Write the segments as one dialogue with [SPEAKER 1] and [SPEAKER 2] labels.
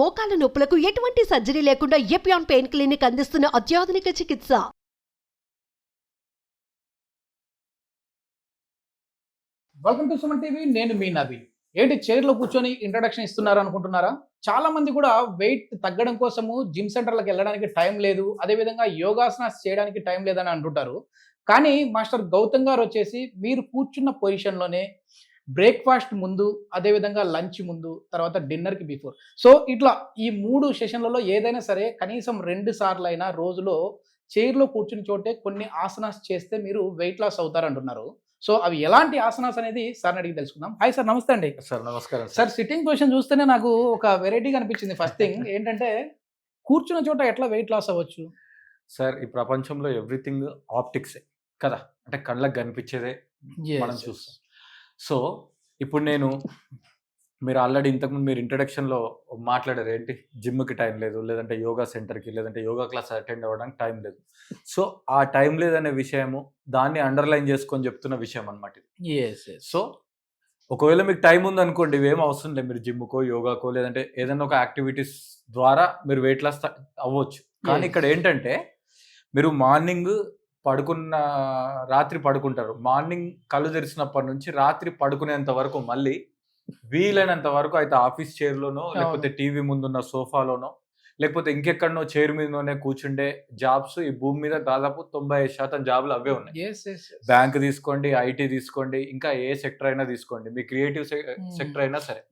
[SPEAKER 1] మోకాల నొప్పులకు ఎటువంటి సర్జరీ లేకుండా ఎపియాన్ పెయిన్ క్లినిక్ అందిస్తున్న అత్యాధునిక చికిత్స.
[SPEAKER 2] Welcome to Suman TV. నేను మీ నవీన్. ఏంటి చైర్లో కూర్చొని ఇంట్రడక్షన్ ఇస్తున్నారు అనుకుంటున్నారా? చాలా మంది కూడా వెయిట్ తగ్గడం కోసము జిమ్ సెంటర్లకు వెళ్ళడానికి టైం లేదు, అదేవిధంగా యోగాసనాస్ చేయడానికి టైం లేదని అంటుంటారు. కానీ మాస్టర్ గౌతమ్ గారు వచ్చేసి మీరు కూర్చున్న పొజిషన్లోనే బ్రేక్ఫాస్ట్ ముందు, అదేవిధంగా లంచ్ ముందు, తర్వాత డిన్నర్కి బిఫోర్, సో ఇట్లా ఈ 3 సెషన్లలో ఏదైనా సరే కనీసం 2 సార్లు అయినా రోజులో చైర్లో కూర్చుని చోటే కొన్ని ఆసనాస్ చేస్తే మీరు వెయిట్ లాస్ అవుతారంటున్నారు. సో అవి ఎలాంటి ఆసనాస్ అనేది సార్ని అడిగి తెలుసుకుందాం. హాయ్ సార్, నమస్తే అండి.
[SPEAKER 3] సార్ నమస్కారం
[SPEAKER 2] సార్, సిట్టింగ్ పొజిషన్ చూస్తేనే నాకు ఒక వెరైటీగా అనిపించింది. ఫస్ట్ థింగ్ ఏంటంటే కూర్చున్న చోట ఎట్లా వెయిట్ లాస్ అవ్వచ్చు?
[SPEAKER 3] సార్, ఈ ప్రపంచంలో ఎవ్రీథింగ్ ఆప్టిక్సే కదా, అంటే కళ్ళకు కనిపించేదే మనం చూస్తాం. సో ఇప్పుడు మీరు ఆల్రెడీ ఇంతకుముందు మీరు ఇంట్రడక్షన్లో మాట్లాడారు, ఏంటి జిమ్కి టైం లేదు, లేదంటే యోగా సెంటర్కి, లేదంటే యోగా క్లాస్ అటెండ్ అవ్వడానికి టైం లేదు. సో ఆ టైం లేదనే విషయము దాన్ని అండర్లైన్ చేసుకొని చెప్తున్న విషయం అనమాట ఇది. సో ఒకవేళ మీకు టైం ఉందనుకోండి, ఇవేం అవసరం లేదు, మీరు జిమ్కో, యోగాకో, లేదంటే ఏదైనా ఒక యాక్టివిటీస్ ద్వారా మీరు వెయిట్ లాస్ అవ్వచ్చు. కానీ ఇక్కడ ఏంటంటే మీరు రాత్రి పడుకుంటారు, మార్నింగ్ కళ్ళు తెరిచినప్పటి నుంచి రాత్రి పడుకునేంత వరకు మళ్ళీ వీలైనంత వరకు అయితే ఆఫీస్ చైర్లోనో, లేకపోతే టీవీ ముందున్న సోఫాలోనో, లేకపోతే ఇంకెక్కడనో చైర్ మీదనే కూర్చుండే జాబ్స్ ఈ భూమి మీద దాదాపు 95% జాబ్లు అవే ఉన్నాయి. బ్యాంక్ తీసుకోండి, ఐటీ తీసుకోండి, ఇంకా ఏ సెక్టర్ అయినా తీసుకోండి, మీ క్రియేటివ్ సెక్టర్ అయినా సరే,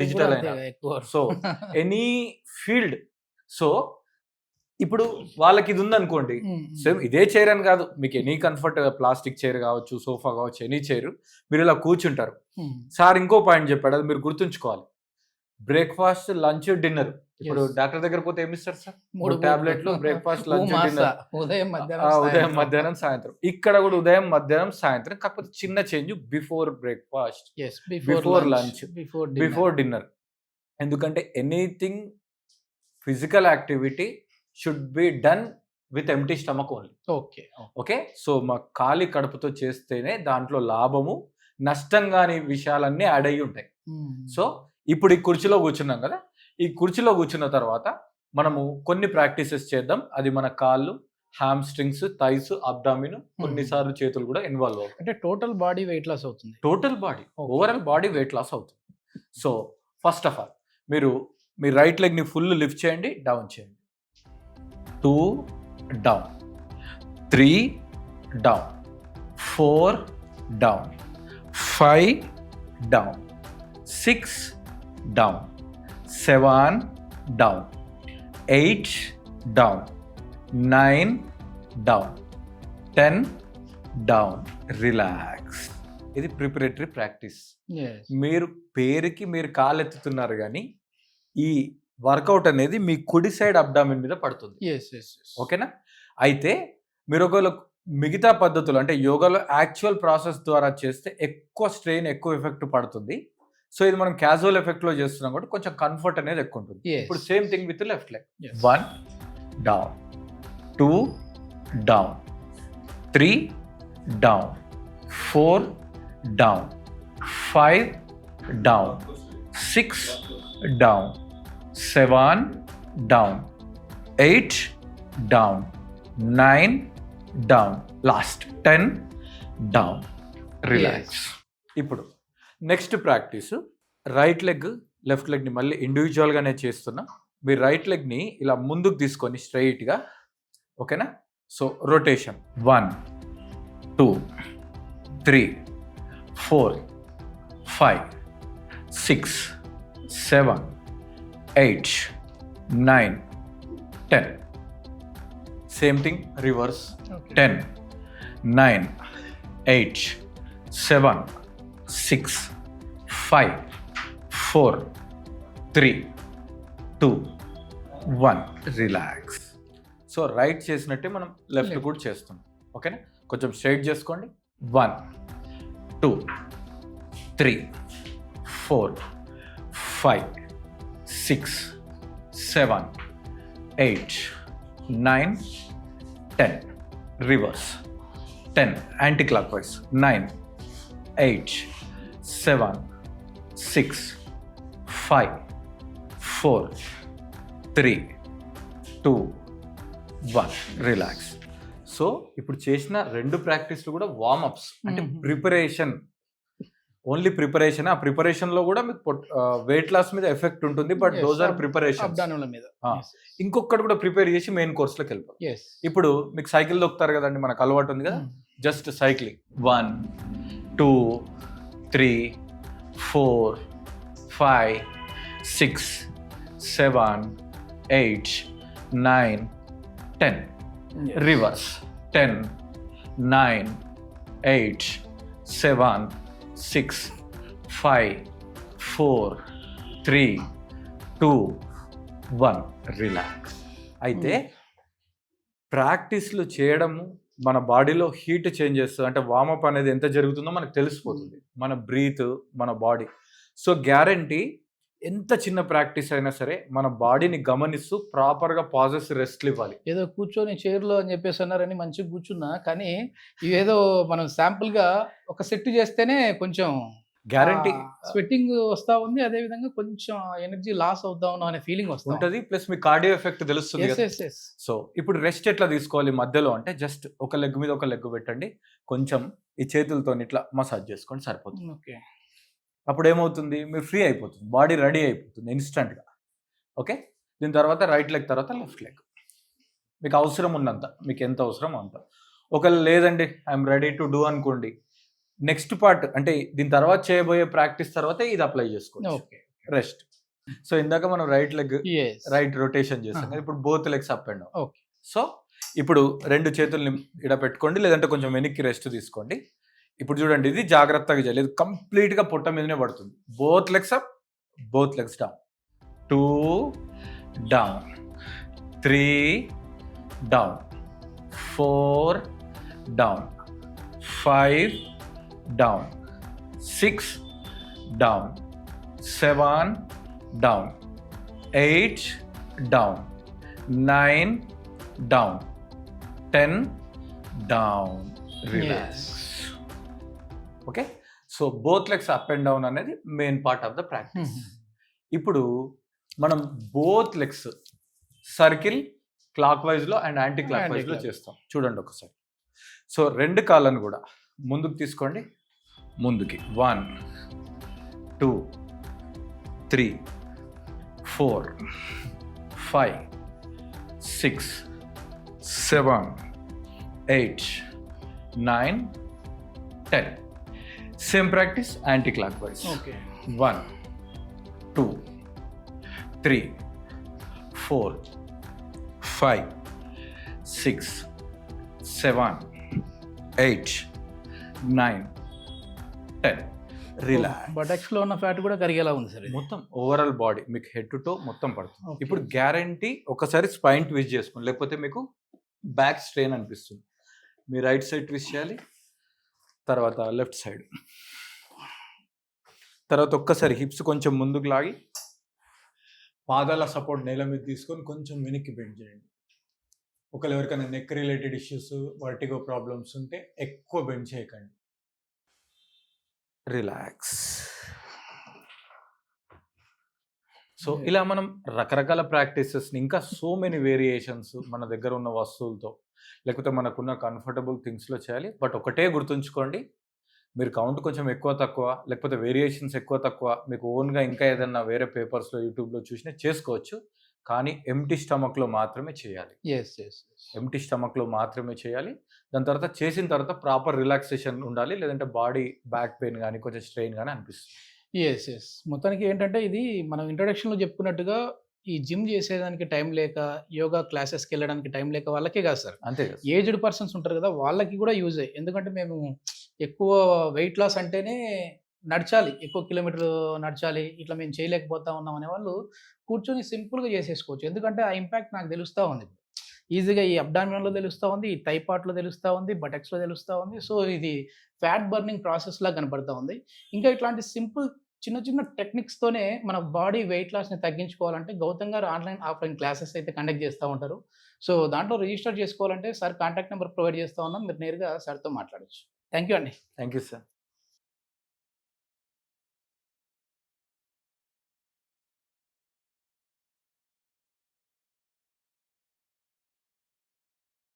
[SPEAKER 3] డిజిటల్ అయినా, సో ఎనీ ఫీల్డ్. సో ఇప్పుడు వాళ్ళకి ఇది ఉందనుకోండి, సేమ్ ఇదే చైర్ అని కాదు, మీకు ఎనీ కంఫర్ట్, ప్లాస్టిక్ చైర్ కావచ్చు, సోఫా కావచ్చు, ఎనీ చైర్, మీరు ఇలా కూర్చుంటారు. సార్ ఇంకో పాయింట్ చెప్పాడు, అది మీరు గుర్తుంచుకోవాలి. Breakfast, lunch, dinner. ఇప్పుడు డాక్టర్ దగ్గర పోతే ఏమి ఇస్తారు సార్? 3 టాబ్లెట్లు, బ్రేక్ఫాస్ట్, లంచ్, డిన్నర్, ఉదయం, మధ్యాహ్నం, సాయంత్రం. ఇక్కడ కూడా ఉదయం, మధ్యాహ్నం, సాయంత్రం. కాకపోతే చిన్న change, before breakfast, before lunch, before dinner. ఎందుకంటే anything physical activity should be done with empty stomach only. Okay. So మా ఖాళీ కడుపుతో చేస్తేనే దాంట్లో లాభము, నష్టం కాని విషయాలన్నీ యాడ్ అయ్యి ఉంటాయి. సో ఇప్పుడు ఈ కుర్చీలో కూర్చున్నాం కదా, ఈ కుర్చీలో కూర్చున్న తర్వాత మనము కొన్ని ప్రాక్టీసెస్ చేద్దాం. అది మన కాళ్ళు, హ్యామ్ స్ట్రింగ్స్, థైస్, అబ్డామిన్, కొన్నిసార్లు చేతులు కూడా ఇన్వాల్వ్ అవుతాయి.
[SPEAKER 2] అంటే టోటల్ బాడీ వెయిట్ లాస్ అవుతుంది.
[SPEAKER 3] Total body, overall body weight loss అవుతుంది. సో ఫస్ట్ ఆఫ్ ఆల్ మీ రైట్ లెగ్ని ఫుల్ లిఫ్ట్ చేయండి, డౌన్ చేయండి. 2 down, 3 down, 4 down, 5 down, 6 down, 7 down, 8 down, 9 down, 10 down. Relax. ఇది ప్రిపరేటరీ ప్రాక్టీస్. మీరు పేరుకి మీరు కాలెత్తుతున్నారు, కానీ ఈ వర్కౌట్ అనేది మీ కుడి సైడ్ అబ్డామిన్ మీద పడుతుంది. ఓకేనా? అయితే మీరు ఒకవేళ మిగతా పద్ధతులు అంటే యోగాలో యాక్చువల్ ప్రాసెస్ ద్వారా చేస్తే ఎక్కువ స్ట్రెయిన్, ఎక్కువ ఎఫెక్ట్ పడుతుంది. సో ఇది మనం క్యాజువల్ ఎఫెక్ట్లో చేస్తున్నాం కాబట్టి కొంచెం కంఫర్ట్ అనేది ఎక్కువ ఉంటుంది. ఇప్పుడు same thing with left leg. 1 down, 2 down, 3 down, 4 down, 5 down, 6 down, 7 down, 8 down, 9 down, last 10 down. Relax. ఇప్పుడు next practice, right leg, left లెగ్ని మళ్ళీ ఇండివిజువల్గానే చేస్తున్నా. మీరు రైట్ లెగ్ని ఇలా ముందుకు తీసుకొని స్ట్రైట్గా, ఓకేనా? So rotation 1 2 3 4 5 6 7 8 9 10. Same thing, reverse. 10 9 8 7 6 5 4 3 2 1. Relax. So right చేసినట్టే మనం లెఫ్ట్ కూడా చేస్తాం. ఓకేనా? కొంచెం స్ట్రైట్ చేసుకోండి. 1 2 3 4 5 6 7 8 9 10. Reverse. 10 anti clockwise. 9 8 7 6 5 4 3, 2, 1 relax. So ఇప్పుడు చేసిన 2 ప్రాక్టీస్లు కూడా వార్మప్స్, అంటే ప్రిపరేషన్, ఓన్లీ ప్రిపరేషన్. ఆ ప్రిపరేషన్ లో కూడా మీకు వెయిట్ లాస్ మీద ఎఫెక్ట్ ఉంటుంది, but those are preparation.
[SPEAKER 2] Abdominal మీద
[SPEAKER 3] ఇంకొకటి కూడా ప్రిపేర్ చేసి మెయిన్ కోర్స్ లోకి వెళ్ళిపోతాం. ఇప్పుడు మీకు సైకిల్ దొక్కుతారు కదండి, మనకు అలవాటు ఉంది కదా, జస్ట్ సైక్లింగ్ 1, 2, 3, 4, 5, 6, 7, 8, 9, 10 రివర్స్. 10, 9, 8, 7, 6, 5, 4, 3, 2, 1 రిలాక్స్. అయితే ప్రాక్టీస్లు చేయడము మన బాడీలో హీట్ చేంజ్ చేస్తుంది, అంటే వార్మప్ అనేది ఎంత జరుగుతుందో మనకు తెలిసిపోతుంది, మన బ్రీత్, మన బాడీ. సో గ్యారంటీ ఎంత చిన్న ప్రాక్టీస్ అయినా సరే మన బాడీని గమనిస్తూ ప్రాపర్గా పాజెస్ రెస్ట్లు ఇవ్వాలి.
[SPEAKER 2] ఏదో కూర్చొని చైర్లో అని చెప్పేసి అన్నారని మంచిగా కూర్చున్నా, కానీ ఇవేదో మనం శాంపుల్గా ఒక సెట్ చేస్తేనే కొంచెం
[SPEAKER 3] గ్యారంటీ
[SPEAKER 2] స్వెట్టింగ్ వస్తూ ఉంది, అదే విధంగా కొంచెం ఎనర్జీ లాస్ అవుతా ఉన్నాం అనే ఫీలింగ్
[SPEAKER 3] ఉంటుంది, ప్లస్ మీ కార్డియో ఎఫెక్ట్ తెలుస్తుంది. సో ఇప్పుడు రెస్ట్ ఎట్లా తీసుకోవాలి మధ్యలో అంటే, జస్ట్ ఒక లెగ్ మీద ఒక లెగ్ పెట్టండి, కొంచెం ఈ చేతులతో ఇట్లా మసాజ్ చేసుకోండి, సరిపోతుంది.
[SPEAKER 2] ఓకే,
[SPEAKER 3] అప్పుడు ఏమవుతుంది, మీరు ఫ్రీ అయిపోతుంది, బాడీ రెడీ అయిపోతుంది ఇన్స్టంట్గా. ఓకే, దీని తర్వాత రైట్ లెగ్, తర్వాత లెఫ్ట్ లెగ్, మీకు అవసరం ఉన్నంత, మీకు ఎంత అవసరం అంత. ఒకవేళ లేదండి ఐఎమ్ రెడీ టు డూ అనుకోండి, నెక్స్ట్ పార్ట్ అంటే దీని తర్వాత చేయబోయే ప్రాక్టీస్ తర్వాత ఇది అప్లై చేసుకోండి.
[SPEAKER 2] Okay,
[SPEAKER 3] rest. సో ఇందాక మనం రైట్ లెగ్ రైట్ రొటేషన్ చేస్తాం, ఇప్పుడు both legs up and down.
[SPEAKER 2] Okay,
[SPEAKER 3] so ఇప్పుడు 2 చేతుల్ని ఇడ పెట్టుకోండి, లేదంటే కొంచెం వెనక్కి రెస్ట్ తీసుకోండి. ఇప్పుడు చూడండి, ఇది జాగ్రత్తగా చేయలేదు, కంప్లీట్గా పొట్ట మీదనే పడుతుంది. Both legs up, both legs down. 2 down, 3 down, 4 down, 5 down, 6 down, 7 down, 8 down, 9 down, 10 down. Relax. Okay, so both legs up and down అనేది main part of the practice. ఇప్పుడు మనం బోత్ లెగ్స్ సర్కిల్ క్లాక్ వైజ్లో and anti clock వైజ్లో చేస్తాం. చూడండి ఒకసారి. So 2 కాళ్ళను కూడా ముందుకు తీసుకోండి, ముందుకి 1, 2, 3, 4, 5, 6, 7, 8, 9, 10. Same practice anti clock wise.
[SPEAKER 2] Okay,
[SPEAKER 3] 1, 2, 3, 4, 5, 6, 7, 8, 9, 10 relax.
[SPEAKER 2] Buttocks లో ఉన్న ఫ్యాట్ కూడా కరిగేలా ఉంది సార్.
[SPEAKER 3] మొత్తం ఓవరాల్ బాడీ మీకు హెడ్ టు టో మొత్తం పడుతుంది. ఇప్పుడు గ్యారంటీ ఒకసారి స్పైన్ ట్విస్ట్ చేసుకోండి, లేకపోతే మీకు బ్యాక్ స్ట్రెయిన్ అనిపిస్తుంది. మీ రైట్ సైడ్ ట్విస్ట్ చేయాలి, తర్వాత లెఫ్ట్ సైడ్, తర్వాత ఒక్కసారి హిప్స్ కొంచెం ముందుకు లాగి పాదాల సపోర్ట్ నేల మీద తీసుకొని కొంచెం వెనక్కి బెండ్ చేయండి. ఒకవేళ ఎవరికైనా neck related issues, vertigo problems ఉంటే ఎక్కువ బెండ్ చేయకండి. రిలాక్స్. సో ఇలా మనం రకరకాల ప్రాక్టీసెస్ని, ఇంకా సో మెనీ వేరియేషన్స్ మన దగ్గర ఉన్న వస్తువులతో, లేకపోతే మనకున్న కంఫర్టబుల్ థింగ్స్లో చేయాలి. బట్ ఒకటే గుర్తుంచుకోండి, మీరు కౌంట్ కొంచెం ఎక్కువ తక్కువ, లేకపోతే వేరియేషన్స్ ఎక్కువ తక్కువ, మీకు ఓన్గా ఇంకా ఏదన్నా వేరే పేపర్స్లో యూట్యూబ్లో చూసినా చేసుకోవచ్చు, కానీ ఎంప్టీ స్టమక్లో మాత్రమే చేయాలి. ఎంప్టీ స్టమక్లో మాత్రమే చేయాలి. దాని తర్వాత చేసిన తర్వాత ప్రాపర్ రిలాక్సేషన్ ఉండాలి, లేదంటే బాడీ బ్యాక్ పెయిన్ కానీ కొంచెం స్ట్రెయిన్ కానీ అనిపిస్తుంది.
[SPEAKER 2] మొత్తానికి ఏంటంటే ఇది మనం ఇంట్రొడక్షన్లో చెప్పుకున్నట్టుగా ఈ జిమ్ చేసేదానికి టైం లేక, యోగా క్లాసెస్కి వెళ్ళడానికి టైం లేక వాళ్ళకే కాదు సార్,
[SPEAKER 3] అంతే
[SPEAKER 2] ఏజ్డ్ పర్సన్స్ ఉంటారు కదా, వాళ్ళకి కూడా యూజ్ అయ్యి. ఎందుకంటే మేము ఎక్కువ వెయిట్ లాస్ అంటేనే నడచాలి, ఎక్కువ కిలోమీటర్లు నడచాలి, ఇట్లా మేము చేయలేకపోతా ఉన్నాం అనే వాళ్ళు కూర్చొని సింపుల్గా చేసేసుకోవచ్చు. ఎందుకంటే ఆ ఇంపాక్ట్ నాకు తెలుస్తూ ఉంది. ఈజీగా ఈ అబ్డామినల్లో తెలుస్తూ ఉంది, ఈ థై పార్ట్లో తెలుస్తూ ఉంది, బటక్స్లో తెలుస్తూ ఉంది. సో ఇది ఫ్యాట్ బర్నింగ్ ప్రాసెస్ లాగా కనపడుతూ ఉంది. ఇంకా ఇట్లాంటి సింపుల్ చిన్న చిన్న టెక్నిక్స్తోనే మన బాడీ వెయిట్ లాస్ని తగ్గించుకోవాలంటే గౌతమ్ గారు ఆన్లైన్ ఆఫ్లైన్ క్లాసెస్ అయితే కండక్ట్ చేస్తూ ఉంటారు. సో దాంట్లో రిజిస్టర్ చేసుకోవాలంటే సార్ కాంటాక్ట్ నెంబర్ ప్రొవైడ్ చేస్తూ ఉన్నాం, మీరు నేరుగా సార్తో మాట్లాడచ్చు. థ్యాంక్ యూ అండి.
[SPEAKER 3] Thank you sir.